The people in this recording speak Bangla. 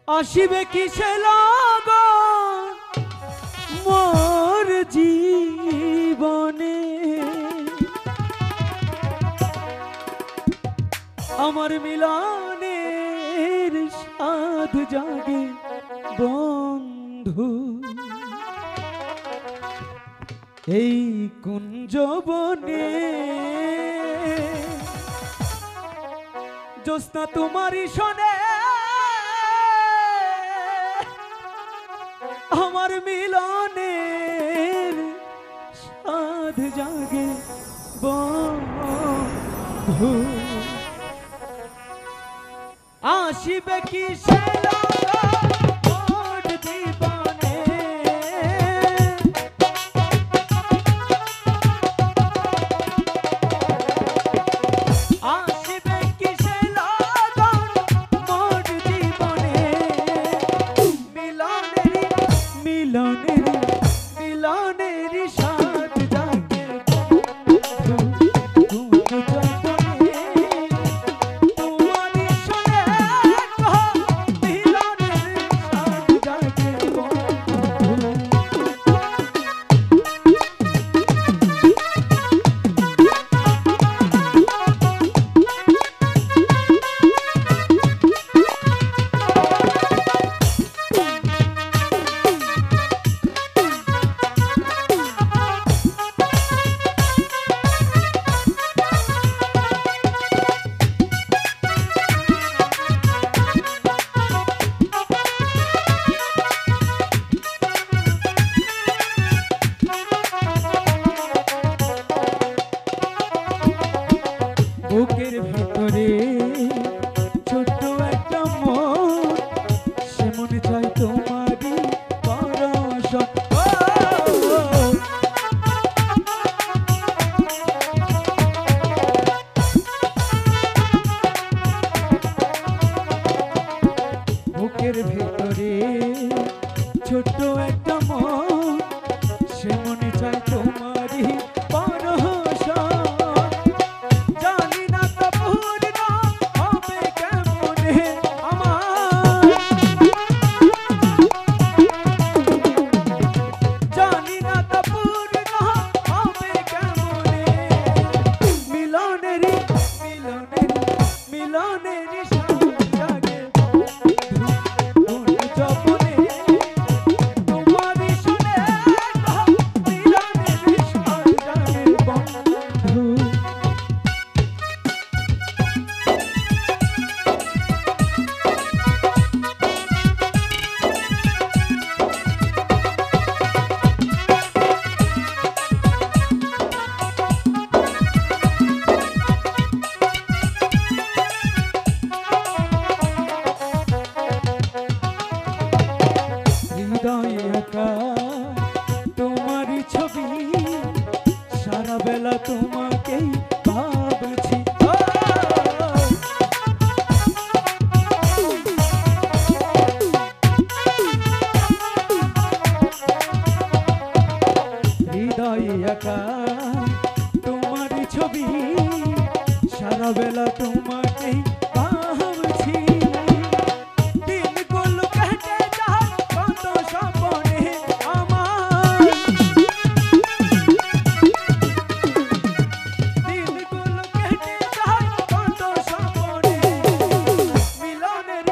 আসিবে কিসে লগন মোর জীবনে, আমার মিলনের সাধ জাগে বন্ধু। এই কুঞ্জবনে জ্যোৎস্না তোমারই শোনে, আমার মিলনের সাধ জাগে বন্ধু। আসিবে কিসে লগন মোর জীবনে, আসিবে কিসে লগন মোর জীবনে, মিলনের সাথ জাগে তোমারই শোনে, মিলনের সাথ জাগে বুকের ভিতরে ছোট্ট একটা মন, সে মনে চাই তোমারই পরশ। বুকের ভিতরে ছোট্ট একটা মন, সে মনে চাই তোমারই পরশ। হৃদয়ে আঁকা তোমারই ছবি, সারা বেলা তোমাকেই ভাবছি। হৃদয়ে আঁকা তোমারই ছবি, সারা বেলা তোমাকেই ভাবছি। দিনগুলো কেটে যায় কত স্বপ্নে আমার, দিনগুলো কেটে যায় কত স্বপ্নে, মিলনের